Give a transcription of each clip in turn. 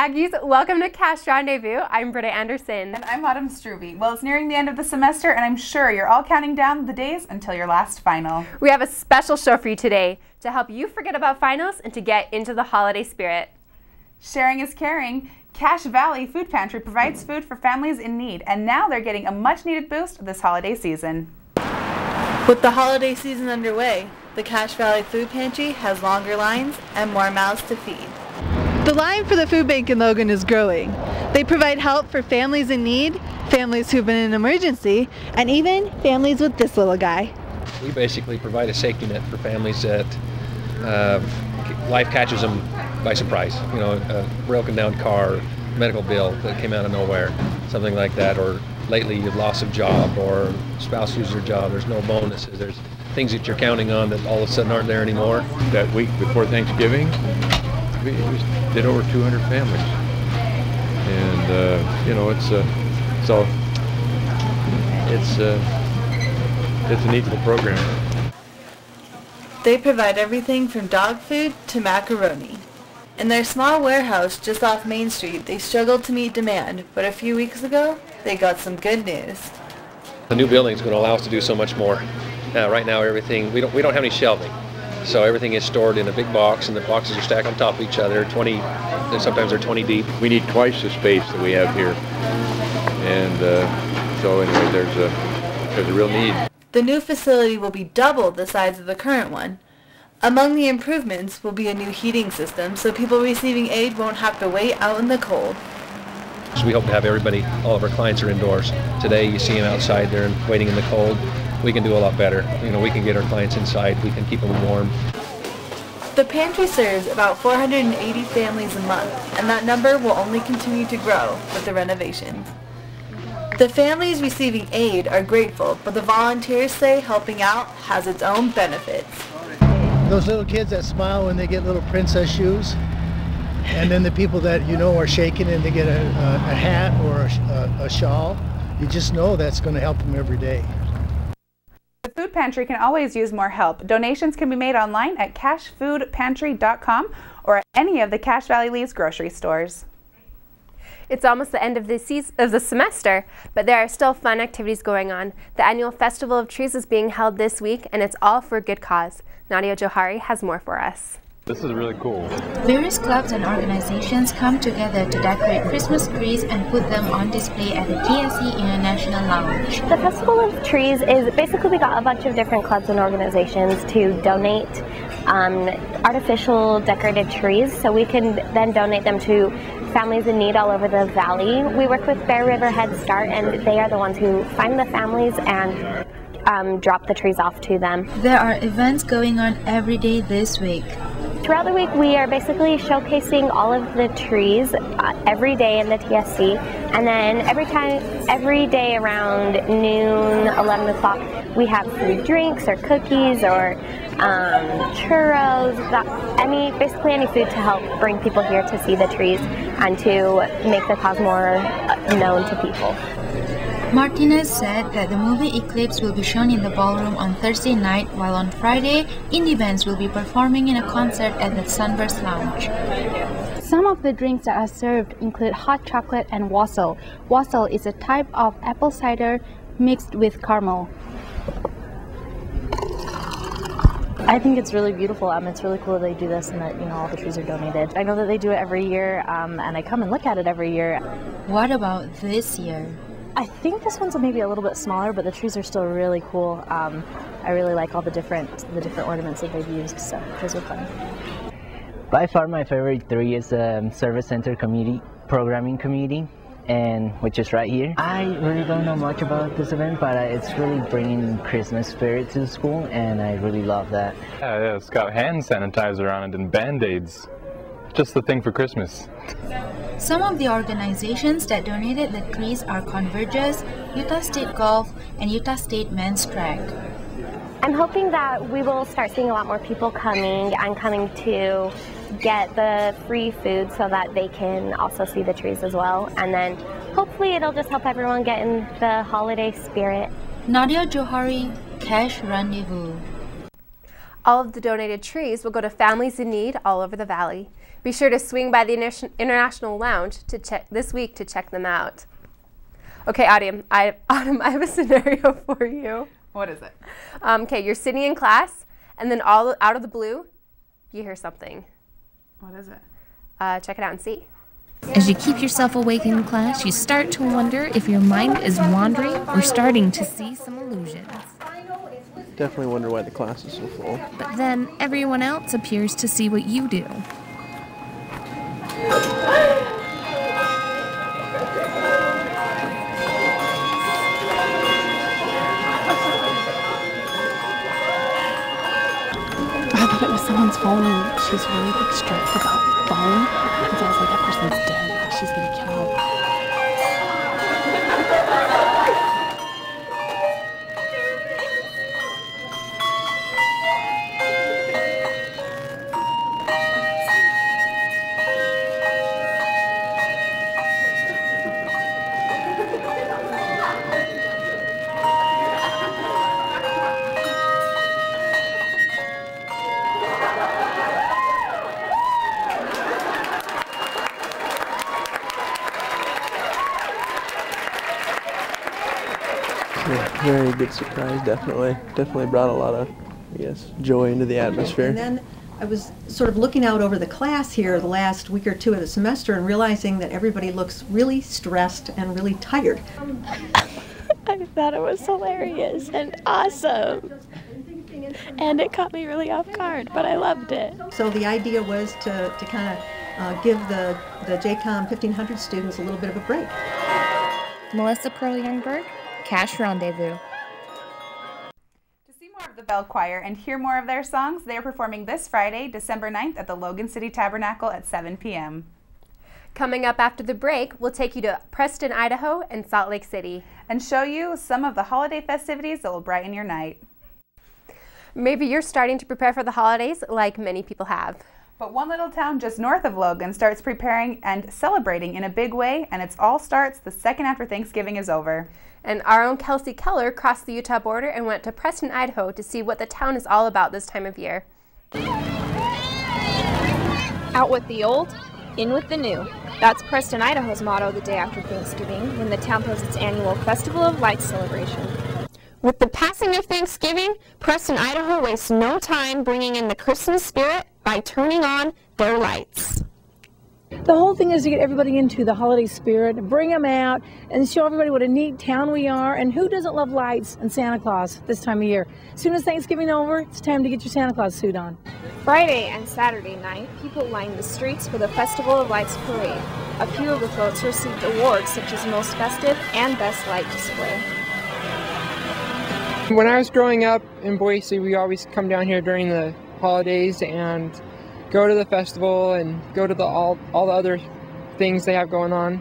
Aggies, welcome to Cash Rendezvous. I'm Britta Anderson. And I'm Autumn Struby. Well, it's nearing the end of the semester, and I'm sure you're all counting down the days until your last final. We have a special show for you today to help you forget about finals and to get into the holiday spirit. Sharing is caring. Cache Valley Food Pantry provides food for families in need, and now they're getting a much-needed boost this holiday season. With the holiday season underway, the Cache Valley Food Pantry has longer lines and more mouths to feed. The line for the food bank in Logan is growing. They provide help for families in need, families who've been in an emergency, and even families with this little guy. We basically provide a safety net for families that life catches them by surprise. You know, a broken down car, medical bill that came out of nowhere, something like that, or lately you lost a job or spouse loses their job, there's no bonuses, there's things that you're counting on that all of a sudden aren't there anymore. That week before Thanksgiving, we did over 200 families, and you know, it's a neat little program. They provide everything from dog food to macaroni. In their small warehouse just off Main Street, they struggled to meet demand, but a few weeks ago, they got some good news. The new building is going to allow us to do so much more. Right now, everything we don't have any shelving. So everything is stored in a big box, and the boxes are stacked on top of each other, sometimes they're 20 deep. We need twice the space that we have here. And so anyway, there's a real need. The new facility will be double the size of the current one. Among the improvements will be a new heating system, so people receiving aid won't have to wait out in the cold. So we hope to have everybody, all of our clients are indoors. Today you see them outside there and waiting in the cold. We can do a lot better. You know, we can get our clients inside, we can keep them warm. The pantry serves about 480 families a month, and that number will only continue to grow with the renovations. The families receiving aid are grateful, but the volunteers say helping out has its own benefits. Those little kids that smile when they get little princess shoes, and then the people that you know are shaking and they get a hat or a shawl, you just know that's going to help them every day. The Food Pantry can always use more help. Donations can be made online at cachefoodpantry.com or at any of the Cache Valley Lee's grocery stores. It's almost the end of the semester, but there are still fun activities going on. The annual Festival of Trees is being held this week, and it's all for a good cause. Nadia Johari has more for us. This is really cool. Various clubs and organizations come together to decorate Christmas trees and put them on display at the TSC International Lounge. The Festival of Trees is basically, we got a bunch of different clubs and organizations to donate artificial decorated trees, so we can then donate them to families in need all over the valley. We work with Bear River Head Start, and they are the ones who find the families and drop the trees off to them. There are events going on every day this week. Throughout the week, we are basically showcasing all of the trees every day in the TSC, and then every day around noon, 11 o'clock, we have free drinks or cookies or churros, basically any food to help bring people here to see the trees and to make the cause more known to people. Martinez said that the movie Eclipse will be shown in the ballroom on Thursday night, while on Friday, indie bands will be performing in a concert at the Sunburst Lounge. Some of the drinks that are served include hot chocolate and wassail. Wassail is a type of apple cider mixed with caramel. I think it's really beautiful. It's really cool that they do this and that, all the trees are donated. I know that they do it every year, and I come and look at it every year. What about this year? I think this one's maybe a little bit smaller, but the trees are still really cool. I really like all the different ornaments that they've used, so those are fun. By far my favorite tree is Service Center Community Programming Committee. and which is right here. I really don't know much about this event, but it's really bringing Christmas spirit to the school, and I really love that. Yeah, it's got hand sanitizer on it and Band-Aids. Just the thing for Christmas. Some of the organizations that donated the trees are Converges, Utah State Golf, and Utah State Men's Track. I'm hoping that we will start seeing a lot more people coming to get the free food so that they can also see the trees as well. And then hopefully it'll just help everyone get in the holiday spirit. Nadia Johari, Cash Rendezvous. All of the donated trees will go to families in need all over the valley. Be sure to swing by the International Lounge this week to check them out. Okay, Autumn, I have a scenario for you. What is it? Okay, you're sitting in class, and then out of the blue, you hear something. What is it? Check it out and see. As you keep yourself awake in class, you start to wonder if your mind is wandering or starting to see some illusions. Definitely wonder why the class is so full. But then everyone else appears to see what you do. I thought it was someone's phone, and she's really stressed about the phone. Because I was like, that person's dead. She's gonna kill him. Very good surprise, definitely. Definitely brought a lot of, I guess, joy into the atmosphere. And then I was sort of looking out over the class here the last week or two of the semester and realizing that everybody looks really stressed and really tired. I thought it was hilarious and awesome. And it caught me really off guard, but I loved it. So the idea was to kind of give the JCOM 1500 students a little bit of a break. Melissa Pearl-Youngberg, Cash Rendezvous. To see more of the Bell Choir and hear more of their songs, they are performing this Friday, December 9th at the Logan City Tabernacle at 7 p.m. Coming up after the break, we'll take you to Preston, Idaho and Salt Lake City and show you some of the holiday festivities that will brighten your night. Maybe you're starting to prepare for the holidays like many people have. But one little town just north of Logan starts preparing and celebrating in a big way, and it all starts the second after Thanksgiving is over. And our own Kelsey Keller crossed the Utah border and went to Preston, Idaho to see what the town is all about this time of year. Out with the old, in with the new. That's Preston, Idaho's motto the day after Thanksgiving, when the town throws its annual Festival of Lights celebration. With the passing of Thanksgiving, Preston, Idaho wastes no time bringing in the Christmas spirit by turning on their lights. The whole thing is to get everybody into the holiday spirit, bring them out, and show everybody what a neat town we are, and who doesn't love lights and Santa Claus this time of year. As soon as Thanksgiving over, it's time to get your Santa Claus suit on. Friday and Saturday night, people lined the streets for the Festival of Lights parade. A few of the floats received awards such as Most Festive and Best Light Display. When I was growing up in Boise, we always come down here during the holidays and go to the festival and go to all the other things they have going on.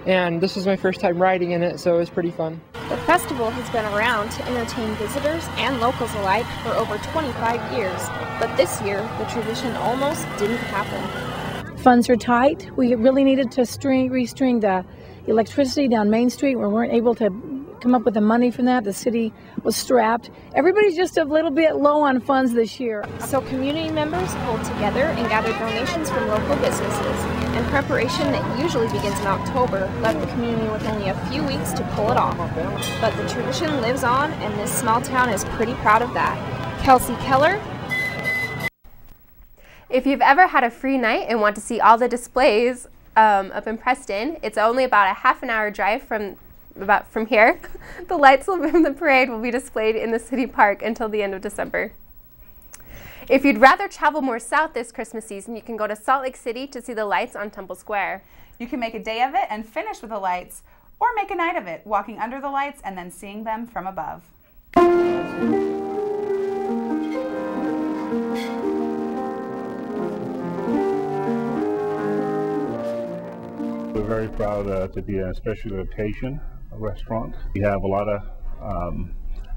And this was my first time riding in it, so it was pretty fun. The festival has been around to entertain visitors and locals alike for over 25 years, but this year the tradition almost didn't happen. Funds are tight. We really needed to restring the electricity down Main Street. We weren't able to come up with the money from that. The city was strapped. Everybody's just a little bit low on funds this year. So community members pulled together and gathered donations from local businesses. And preparation that usually begins in October left the community with only a few weeks to pull it off. But the tradition lives on, and this small town is pretty proud of that. Kelsey Keller. If you've ever had a free night and want to see all the displays up in Preston, it's only about a half-an-hour drive from here. The lights from the parade will be displayed in the city park until the end of December. If you'd rather travel more south this Christmas season, you can go to Salt Lake City to see the lights on Temple Square. You can make a day of it and finish with the lights, or make a night of it, walking under the lights and then seeing them from above. We're very proud to be a special occasion restaurant. We have a lot of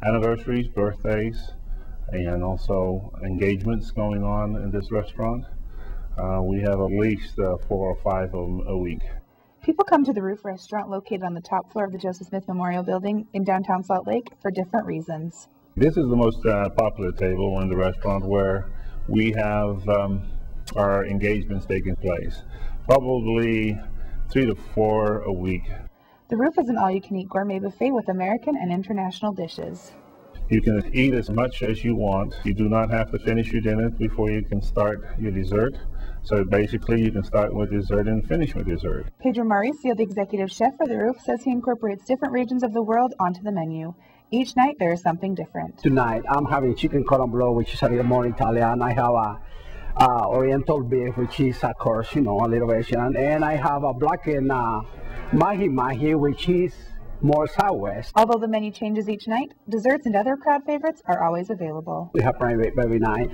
anniversaries, birthdays, and also engagements going on in this restaurant. We have at least 4 or 5 of them a week. People come to the Roof Restaurant located on the top floor of the Joseph Smith Memorial Building in downtown Salt Lake for different reasons. This is the most popular table in the restaurant where we have our engagements taking place. Probably 3 to 4 a week. The Roof is an all-you-can-eat gourmet buffet with American and international dishes. You can eat as much as you want. You do not have to finish your dinner before you can start your dessert. So basically you can start with dessert and finish with dessert. Pedro Mauricio, the executive chef for The Roof, says he incorporates different regions of the world onto the menu. Each night there is something different. Tonight I'm having chicken cordon bleu, which is a little more Italian. I have a oriental beef, which is of course, you know, a little Asian. And I have a blackened mahi-mahi, which is more Southwest. Although the menu changes each night, desserts and other crowd favorites are always available. We have prime rib every night.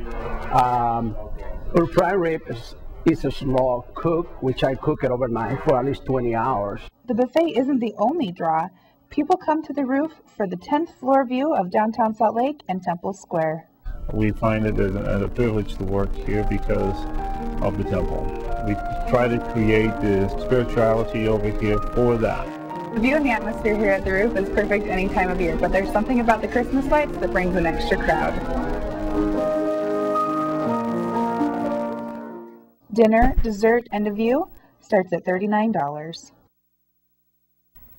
Our prime rib is a slow cook, which I cook it overnight for at least 20 hours. The buffet isn't the only draw. People come to The Roof for the 10th floor view of downtown Salt Lake and Temple Square. We find it a privilege to work here because of the temple. We try to create the spirituality over here for that. The view and the atmosphere here at The Roof is perfect any time of year, but there's something about the Christmas lights that brings an extra crowd. Dinner, dessert, and a view starts at $39.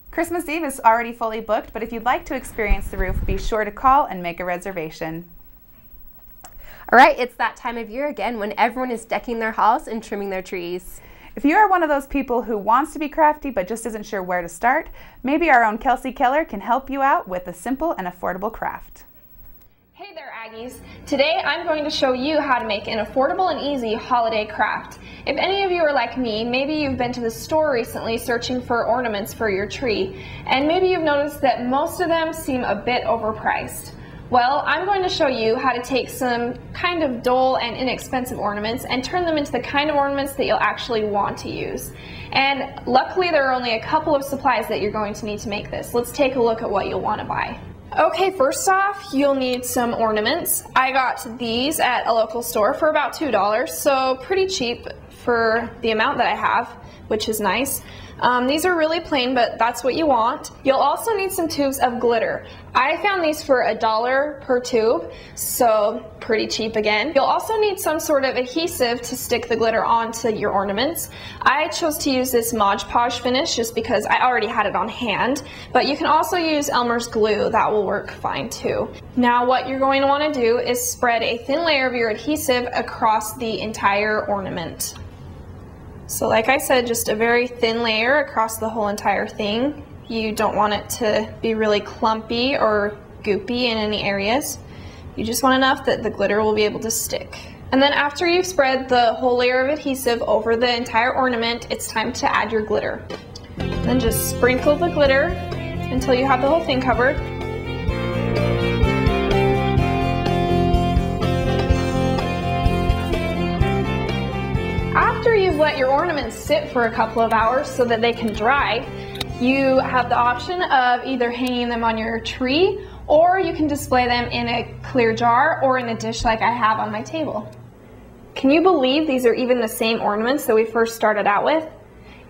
Christmas Eve is already fully booked, but if you'd like to experience The Roof, be sure to call and make a reservation. All right, it's that time of year again when everyone is decking their halls and trimming their trees. If you are one of those people who wants to be crafty but just isn't sure where to start, maybe our own Kelsey Keller can help you out with a simple and affordable craft. Hey there, Aggies. Today I'm going to show you how to make an affordable and easy holiday craft. If any of you are like me, maybe you've been to the store recently searching for ornaments for your tree, and maybe you've noticed that most of them seem a bit overpriced. Well, I'm going to show you how to take some kind of dull and inexpensive ornaments and turn them into the kind of ornaments that you'll actually want to use. And luckily there are only a couple of supplies that you're going to need to make this. Let's take a look at what you'll want to buy. Okay, first off, you'll need some ornaments. I got these at a local store for about $2, so pretty cheap for the amount that I have, which is nice. These are really plain, but that's what you want. You'll also need some tubes of glitter. I found these for $1 per tube, so pretty cheap again. You'll also need some sort of adhesive to stick the glitter onto your ornaments. I chose to use this Mod Podge finish just because I already had it on hand, but you can also use Elmer's glue. That will work fine too. Now what you're going to want to do is spread a thin layer of your adhesive across the entire ornament. So like I said, just a very thin layer across the whole entire thing. You don't want it to be really clumpy or goopy in any areas. You just want enough that the glitter will be able to stick. And then after you've spread the whole layer of adhesive over the entire ornament, it's time to add your glitter. Then just sprinkle the glitter until you have the whole thing covered. After you've let your ornaments sit for a couple of hours so that they can dry, you have the option of either hanging them on your tree, or you can display them in a clear jar or in a dish like I have on my table. Can you believe these are even the same ornaments that we first started out with?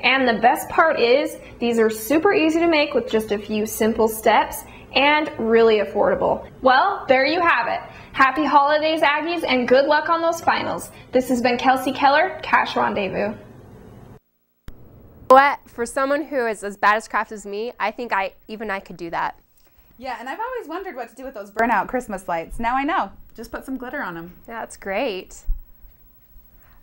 And the best part is, these are super easy to make with just a few simple steps and really affordable. Well, there you have it. Happy holidays, Aggies, and good luck on those finals. This has been Kelsey Keller, Cash Rendezvous. What, for someone who is as bad at craft as me, I think even I could do that. Yeah, and I've always wondered what to do with those burnout Christmas lights. Now I know. Just put some glitter on them. Yeah, that's great.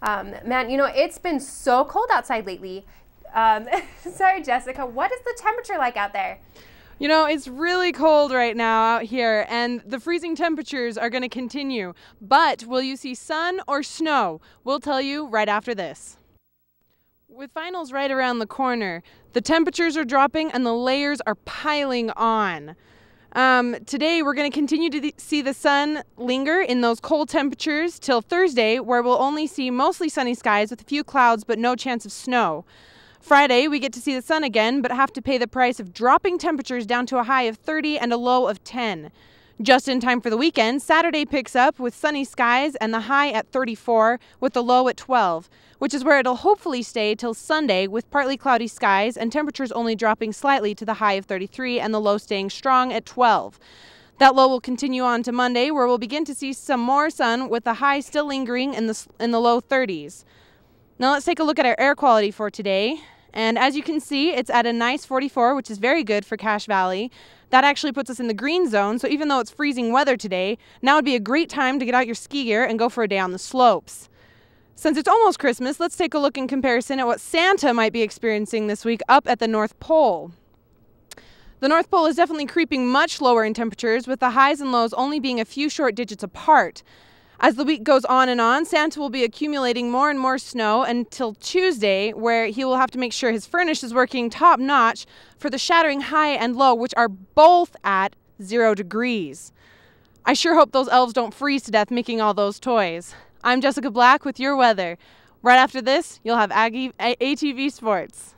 Man, you know, it's been so cold outside lately. Sorry, Jessica, what is the temperature like out there? You know, it's really cold right now out here, and the freezing temperatures are going to continue. But will you see sun or snow? We'll tell you right after this. With finals right around the corner, the temperatures are dropping and the layers are piling on. Today, we're going to continue to see the sun linger in those cold temperatures till Thursday, where we'll only see mostly sunny skies with a few clouds but no chance of snow. Friday, we get to see the sun again, but have to pay the price of dropping temperatures down to a high of 30 and a low of 10. Just in time for the weekend, Saturday picks up with sunny skies and the high at 34 with the low at 12, which is where it'll hopefully stay till Sunday with partly cloudy skies and temperatures only dropping slightly to the high of 33 and the low staying strong at 12. That low will continue on to Monday, where we'll begin to see some more sun with the high still lingering in the low 30s. Now let's take a look at our air quality for today. And as you can see, it's at a nice 44, which is very good for Cache Valley. That actually puts us in the green zone, so even though it's freezing weather today, now would be a great time to get out your ski gear and go for a day on the slopes. Since it's almost Christmas, let's take a look in comparison at what Santa might be experiencing this week up at the North Pole. The North Pole is definitely creeping much lower in temperatures, with the highs and lows only being a few short digits apart. As the week goes on, Santa will be accumulating more and more snow until Tuesday, where he will have to make sure his furnace is working top-notch for the shattering high and low, which are both at 0 degrees. I sure hope those elves don't freeze to death making all those toys. I'm Jessica Black with your weather. Right after this, you'll have ATV Sports.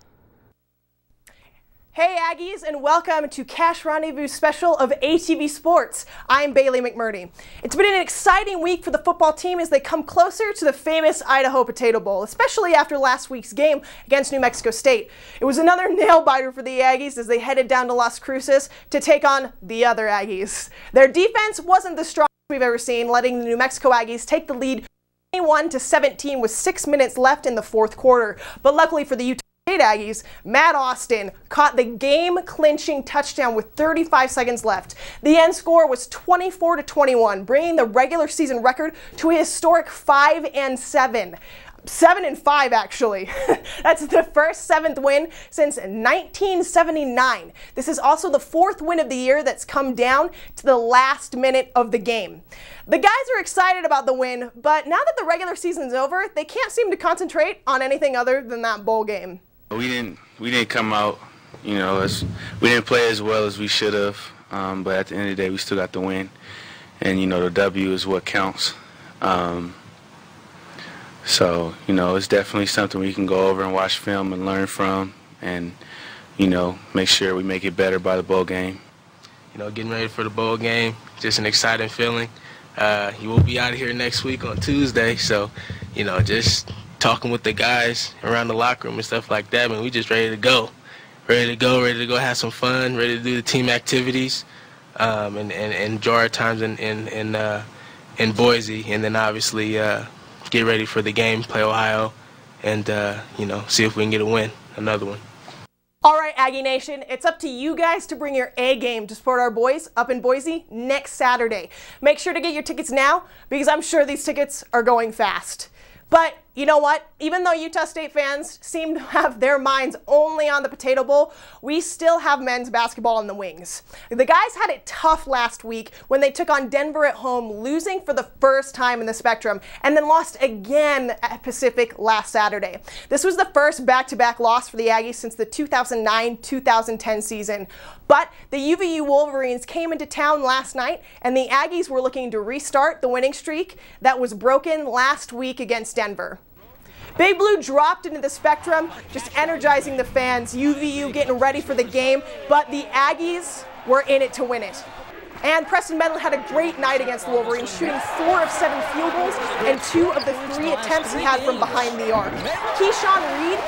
Hey Aggies, and welcome to Cache Rendezvous special of ATV Sports. I'm Bailey McMurdy. It's been an exciting week for the football team as they come closer to the famous Idaho Potato Bowl, especially after last week's game against New Mexico State. It was another nail-biter for the Aggies as they headed down to Las Cruces to take on the other Aggies. Their defense wasn't the strongest we've ever seen, letting the New Mexico Aggies take the lead 21-17 with 6 minutes left in the fourth quarter. But luckily for the Utah State Aggies, Matt Austin caught the game-clinching touchdown with 35 seconds left. The end score was 24-21, bringing the regular season record to a historic 5-7. 7-5 actually. That's the first 7th win since 1979. This is also the 4th win of the year that's come down to the last minute of the game. The guys are excited about the win, but now that the regular season's over, they can't seem to concentrate on anything other than that bowl game. We didn't come out, we didn't play as well as we should have, but at the end of the day, we still got the win, and the W is what counts. So it's definitely something we can go over and watch film and learn from, and make sure we make it better by the bowl game. Getting ready for the bowl game, just an exciting feeling. You will be out of here next week on Tuesday, so just talking with the guys around the locker room and stuff like that, man, we just ready to go have some fun, ready to do the team activities, and enjoy our times in Boise, and then obviously get ready for the game, play Ohio, and see if we can get a win, another one. All right, Aggie Nation, it's up to you guys to bring your A game to support our boys up in Boise next Saturday. Make sure to get your tickets now, because I'm sure these tickets are going fast. But you know what? Even though Utah State fans seem to have their minds only on the Potato Bowl, we still have men's basketball in the wings. The guys had it tough last week when they took on Denver at home, losing for the first time in the Spectrum, and then lost again at Pacific last Saturday. This was the first back-to-back loss for the Aggies since the 2009-2010 season. But the UVU Wolverines came into town last night, and the Aggies were looking to restart the winning streak that was broken last week against Denver. Big Blue dropped into the Spectrum, just energizing the fans, UVU getting ready for the game, but the Aggies were in it to win it. And Preston Idaho had a great night against the Wolverines, shooting 4 of 7 field goals and 2 of the 3 attempts he had from behind the arc. Keyshawn Reed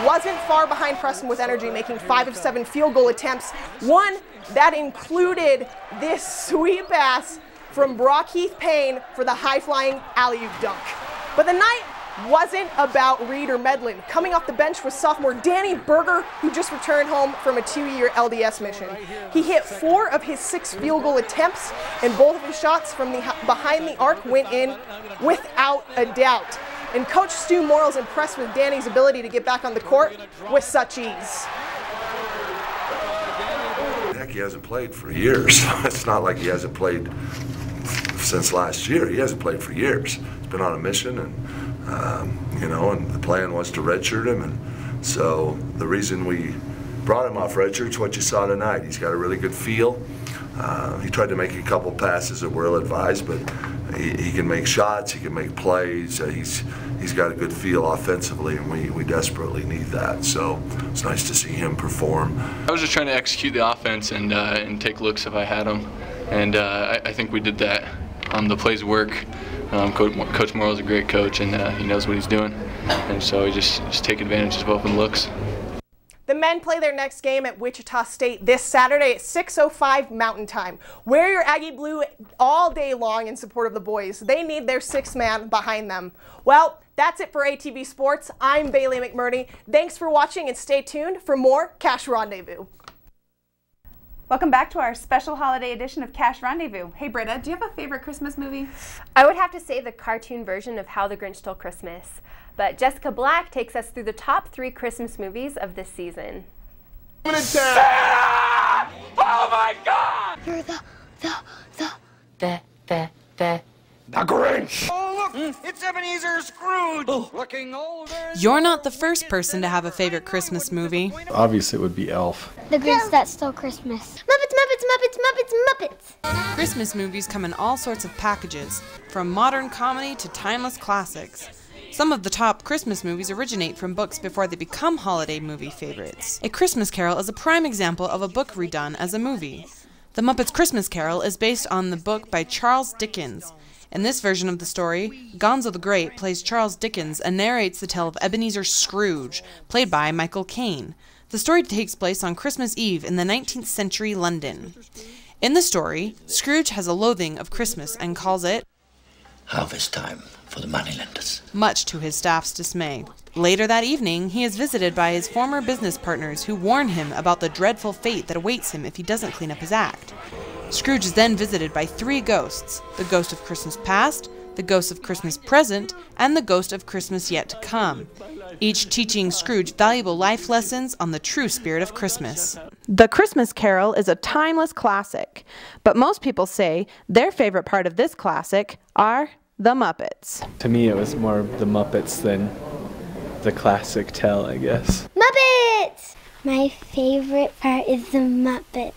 wasn't far behind Preston with energy, making 5 of 7 field goal attempts, one that included this sweet pass from Brock Heath Payne for the high-flying alley-oop dunk. But the night wasn't about Reed or Medlin. Coming off the bench was sophomore Danny Berger, who just returned home from a 2-year LDS mission. He hit 4 of his 6 field goal attempts, and both of his shots from behind the arc went in without a doubt. And Coach Stu Morrill's impressed with Danny's ability to get back on the court with such ease. he hasn't played for years. It's not like he hasn't played since last year. He hasn't played for years. He's been on a mission, and you know, and the plan was to redshirt him, and so the reason we brought him off redshirt is what you saw tonight. He's got a really good feel. He tried to make a couple passes that were ill-advised, but he can make shots, he can make plays. He's got a good feel offensively, and we desperately need that. So it's nice to see him perform. I was just trying to execute the offense and take looks if I had them, and I think we did that. The plays work. Coach Morrell's a great coach, and he knows what he's doing, and so he just take advantage of open looks. The men play their next game at Wichita State this Saturday at 6:05 Mountain Time. Wear your Aggie blue all day long in support of the boys. They need their sixth man behind them. Well, that's it for ATV Sports. I'm Bailey McMurdy. Thanks for watching, and stay tuned for more Cash Rendezvous. Welcome back to our special holiday edition of Cash Rendezvous. Hey Britta, do you have a favorite Christmas movie? I would have to say the cartoon version of How the Grinch Stole Christmas. But Jessica Black takes us through the top 3 Christmas movies of this season. Santa! Oh my God! You're the Grinch! Oh look, it's Ebenezer Scrooge! Looking older. You're not the first person to have a favorite Christmas movie. Obviously it would be Elf. The Grinch That Stole Christmas. Muppets, Muppets, Muppets, Muppets, Muppets! Christmas movies come in all sorts of packages, from modern comedy to timeless classics. Some of the top Christmas movies originate from books before they become holiday movie favorites. A Christmas Carol is a prime example of a book redone as a movie. The Muppets Christmas Carol is based on the book by Charles Dickens. In this version of the story, Gonzo the Great plays Charles Dickens and narrates the tale of Ebenezer Scrooge, played by Michael Caine. The story takes place on Christmas Eve in the 19th century London. In the story, Scrooge has a loathing of Christmas and calls it harvest time for the moneylenders, much to his staff's dismay. Later that evening, he is visited by his former business partners who warn him about the dreadful fate that awaits him if he doesn't clean up his act. Scrooge is then visited by 3 ghosts: the ghost of Christmas past, the ghost of Christmas present, and the ghost of Christmas yet to come, each teaching Scrooge valuable life lessons on the true spirit of Christmas. The Christmas Carol is a timeless classic, but most people say their favorite part of this classic are the Muppets. To me, it was more the Muppets than the classic tale, I guess. Muppets! My favorite part is the Muppets.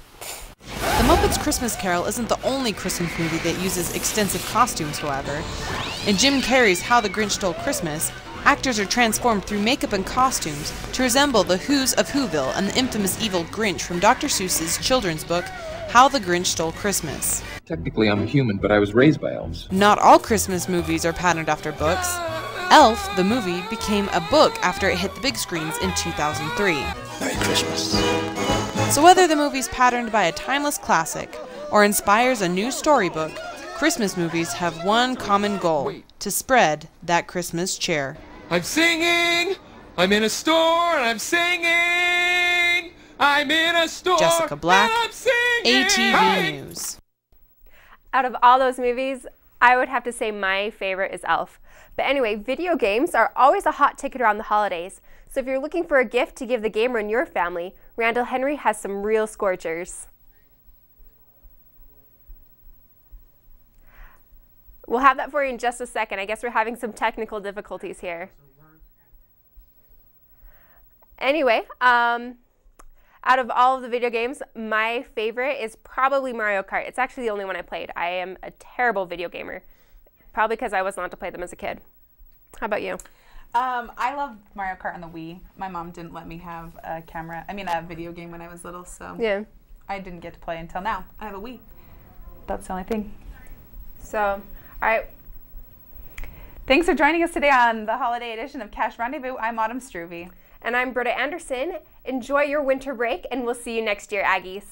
The Muppets Christmas Carol isn't the only Christmas movie that uses extensive costumes, however. In Jim Carrey's How the Grinch Stole Christmas, actors are transformed through makeup and costumes to resemble the Who's of Whoville and the infamous evil Grinch from Dr. Seuss's children's book, How the Grinch Stole Christmas. Technically, I'm a human, but I was raised by elves. Not all Christmas movies are patterned after books. Elf, the movie, became a book after it hit the big screens in 2003. Merry Christmas. So whether the movie's patterned by a timeless classic or inspires a new storybook, Christmas movies have one common goal: to spread that Christmas cheer. I'm singing! I'm in a store and I'm singing! I'm in a store Jessica Black, and I'm singing! ATV News. Out of all those movies, I would have to say my favorite is Elf. But anyway, video games are always a hot ticket around the holidays. So if you're looking for a gift to give the gamer in your family, Randall Henry has some real scorchers. We'll have that for you in just a second. I guess we're having some technical difficulties here. Anyway, out of all of the video games, my favorite is probably Mario Kart. It's actually the only one I played. I am a terrible video gamer, probably because I wasn't allowed to play them as a kid. How about you? I love Mario Kart on the Wii. My mom didn't let me have a video game when I was little, so yeah, I didn't get to play until now. I have a Wii. That's the only thing. So, all right. Thanks for joining us today on the holiday edition of Cash Rendezvous. I'm Autumn Struve. And I'm Britta Anderson. Enjoy your winter break, and we'll see you next year, Aggies.